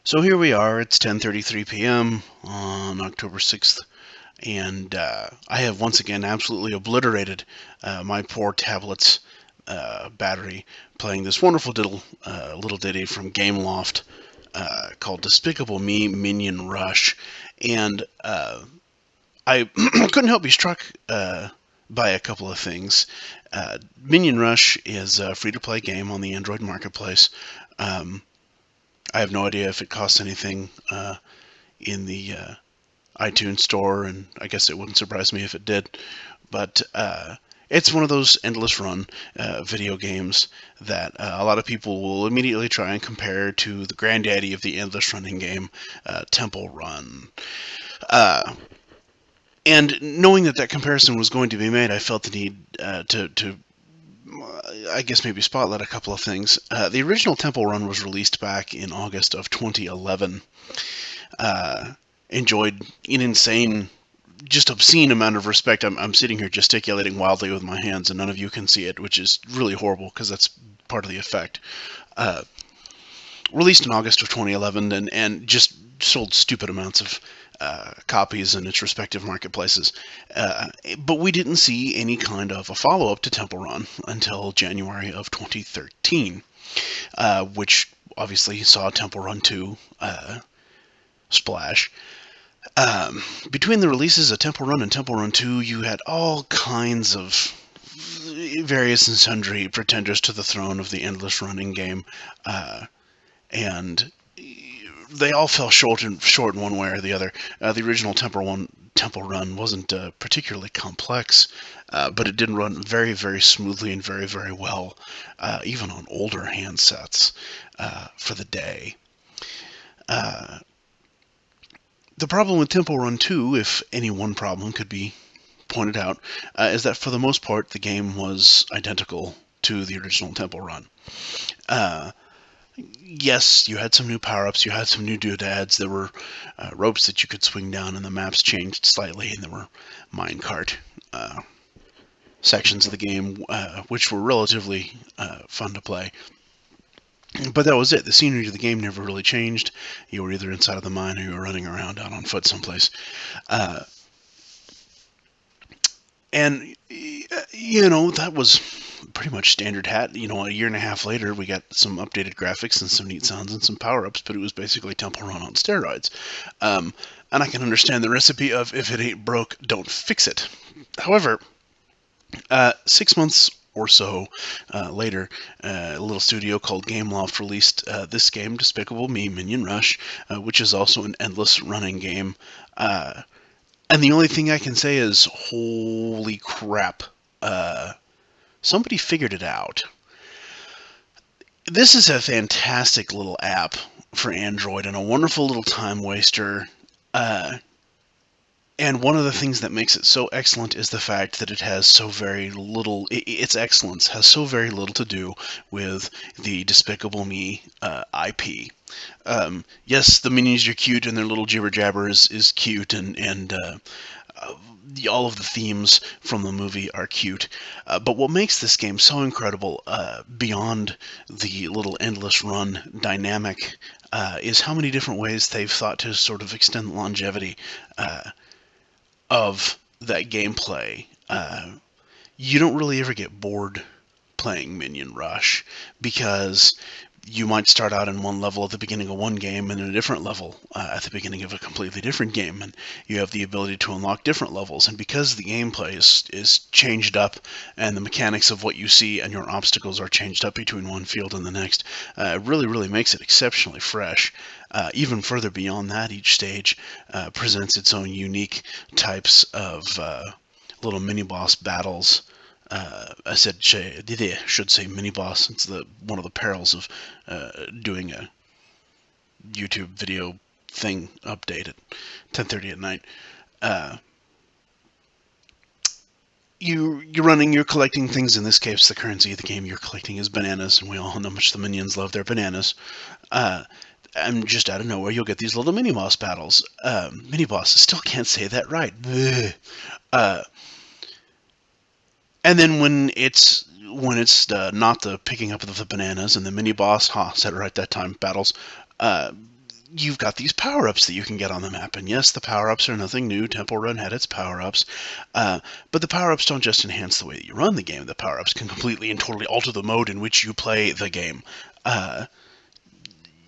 So here we are, it's 10:33 p.m. on October 6th, and I have once again absolutely obliterated my poor tablet's battery playing this wonderful little ditty from Gameloft called Despicable Me Minion Rush. And I couldn't help be struck by a couple of things. Minion Rush is a free-to-play game on the Android marketplace. Um, I have no idea if it costs anything in the iTunes store, and I guess it wouldn't surprise me if it did. But it's one of those endless run video games that a lot of people will immediately try and compare to the granddaddy of the endless running game, Temple Run. Uh, and knowing that that comparison was going to be made, I felt the need to I guess maybe spotlight a couple of things. The original Temple Run was released back in August of 2011. Uh, Enjoyed an insane, just obscene amount of respect. I'm sitting here gesticulating wildly with my hands, and none of you can see it, which is really horrible because that's part of the effect. Uh, Released in August of 2011, and just sold stupid amounts of copies in its respective marketplaces. But we didn't see any kind of a follow up to Temple Run until January of 2013, which obviously saw Temple Run 2 splash. Between the releases of Temple Run and Temple Run 2, you had all kinds of various and sundry pretenders to the throne of the endless running game, and they all fell short in one way or the other. The original Temple Run wasn't particularly complex, but it did run very, very smoothly and very, very well, even on older handsets for the day. Uh, the problem with Temple Run 2, if any one problem could be pointed out, is that for the most part the game was identical to the original Temple Run. Uh, yes, you had some new power-ups, you had some new doodads, there were ropes that you could swing down, and the maps changed slightly, and there were minecart sections of the game, which were relatively fun to play. But that was it. The scenery of the game never really changed. You were either inside of the mine or you were running around out on foot someplace. Uh, and, that was pretty much standard hat. A year and a half later, we got some updated graphics and some neat sounds and some power-ups, but it was basically Temple Run on steroids. And I can understand the recipe of if it ain't broke, don't fix it. However, 6 months or so later, a little studio called Gameloft released this game, Despicable Me Minion Rush, which is also an endless running game. And the only thing I can say is, holy crap, somebody figured it out. This is a fantastic little app for Android and a wonderful little time waster. And one of the things that makes it so excellent is the fact that it has so very little, its excellence has so very little to do with the Despicable Me IP. Yes, the minions are cute and their little jibber jabber is cute, and all of the themes from the movie are cute. But what makes this game so incredible, beyond the little endless run dynamic, is how many different ways they've thought to sort of extend the longevity of that gameplay. You don't really ever get bored playing Minion Rush, because you might start out in one level at the beginning of one game and in a different level at the beginning of a completely different game, and you have the ability to unlock different levels. And because the gameplay is changed up, and the mechanics of what you see and your obstacles are changed up between one field and the next, it really, really makes it exceptionally fresh. Even further beyond that, each stage presents its own unique types of little mini-boss battles. I should say mini-boss. It's one of the perils of doing a YouTube video thing update at 10:30 at night. You're collecting things. In this case, the currency of the game you're collecting is bananas, and we all know how much the minions love their bananas. And just out of nowhere, you'll get these little mini-boss battles. Mini-boss, I still can't say that right. And then when it's not the picking up of the bananas and the mini-boss, said it right that time, battles, you've got these power-ups that you can get on the map. And yes, the power-ups are nothing new. Temple Run had its power-ups. But the power-ups don't just enhance the way that you run the game. The power-ups can completely and totally alter the mode in which you play the game.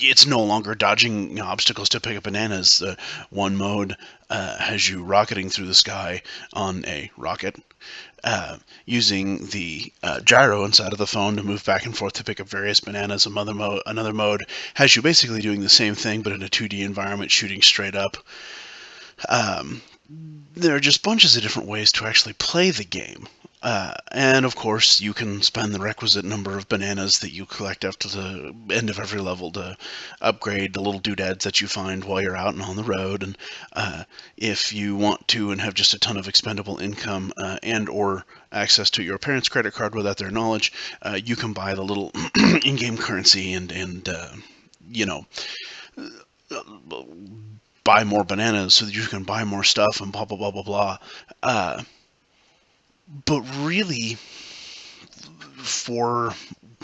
It's no longer dodging obstacles to pick up bananas. One mode has you rocketing through the sky on a rocket, using the gyro inside of the phone to move back and forth to pick up various bananas. Another mode has you basically doing the same thing, but in a 2D environment, shooting straight up. There are just bunches of different ways to actually play the game. And of course, you can spend the requisite number of bananas that you collect after the end of every level to upgrade the little doodads that you find while you're out and on the road. And if you want to and have just a ton of expendable income and or access to your parents' credit card without their knowledge, you can buy the little in-game currency and you know, buy more bananas so that you can buy more stuff and blah, blah, blah, blah, blah. But really, for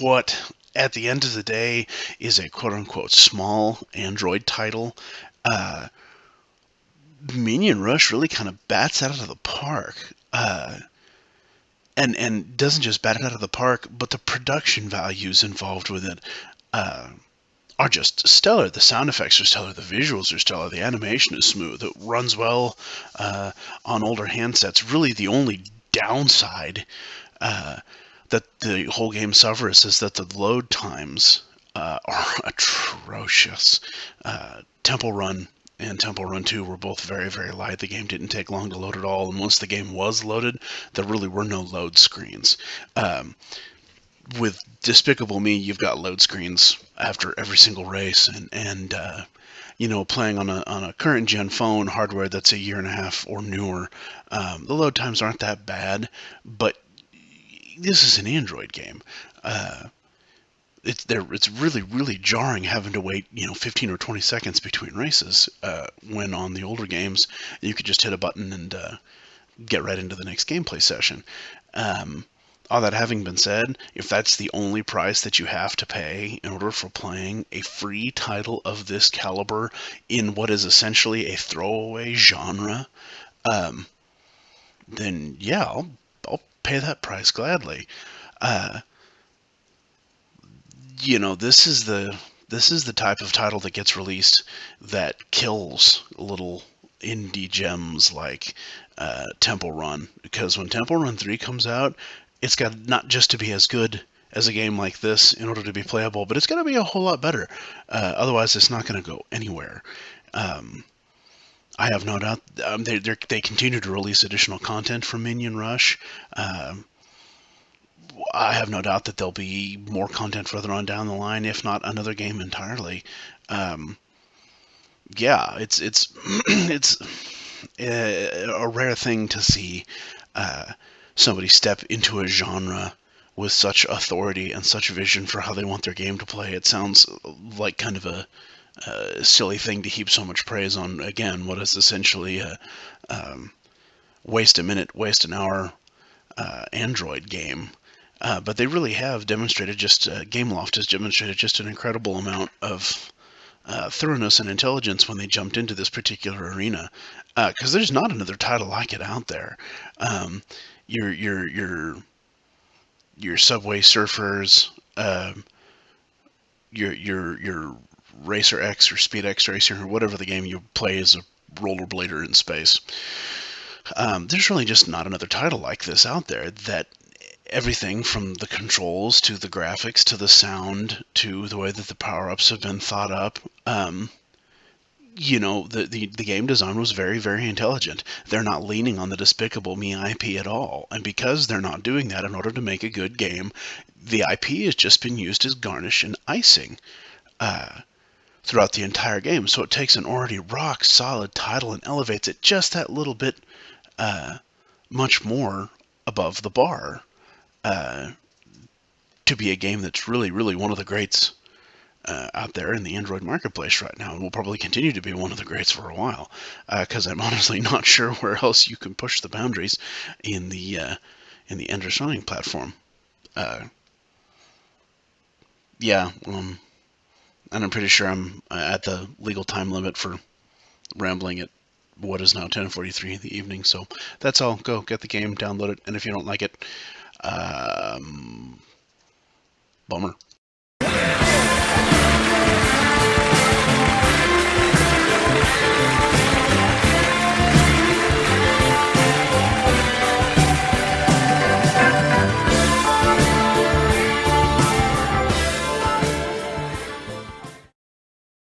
what at the end of the day is a quote-unquote small Android title, Minion Rush really kind of bats it out of the park. And doesn't just bat it out of the park, but the production values involved with it are just stellar. The sound effects are stellar. The visuals are stellar. The animation is smooth. It runs well on older handsets. Really, the only downside that the whole game suffers is that the load times are atrocious. Temple Run and Temple Run 2 were both very, very light. The game didn't take long to load at all, and once the game was loaded, there really were no load screens. With Despicable Me, you've got load screens after every single race, and playing on a current gen phone hardware that's a year and a half or newer, the load times aren't that bad. But this is an Android game. It's really, really jarring having to wait 15 or 20 seconds between races, when on the older games you could just hit a button and get right into the next gameplay session. All that having been said, if that's the only price that you have to pay in order for playing a free title of this caliber in what is essentially a throwaway genre, then yeah, I'll pay that price gladly. This is the type of title that gets released that kills little indie gems like Temple Run, because when Temple Run 3 comes out, it's got not just to be as good as a game like this in order to be playable, but it's got to be a whole lot better. Otherwise, it's not going to go anywhere. I have no doubt they continue to release additional content from Minion Rush. I have no doubt that there'll be more content further on down the line, if not another game entirely. Yeah, it's it's a rare thing to see somebody step into a genre with such authority and such vision for how they want their game to play. It sounds like kind of a silly thing to heap so much praise on, again, what is essentially a waste a minute, waste an hour Android game. But they really have demonstrated Gameloft has demonstrated just an incredible amount of thoroughness and intelligence when they jumped into this particular arena. Because there's not another title like it out there. Your Subway Surfers, your Racer X or Speed X Racer, or whatever the game you play as a rollerblader in space. There's really just not another title like this out there that everything from the controls to the graphics to the sound to the way that the power-ups have been thought up. The game design was very, very intelligent. They're not leaning on the Despicable Me IP at all. And because they're not doing that in order to make a good game, the IP has just been used as garnish and icing throughout the entire game. So it takes an already rock-solid title and elevates it just that little bit much more above the bar to be a game that's really, really one of the greats out there in the Android marketplace right now, and will probably continue to be one of the greats for a while, because I'm honestly not sure where else you can push the boundaries in the Ender Sonic platform. Yeah, And I'm pretty sure I'm at the legal time limit for rambling at what is now 10:43 in the evening. So that's all. Go get the game, download it, and if you don't like it, bummer.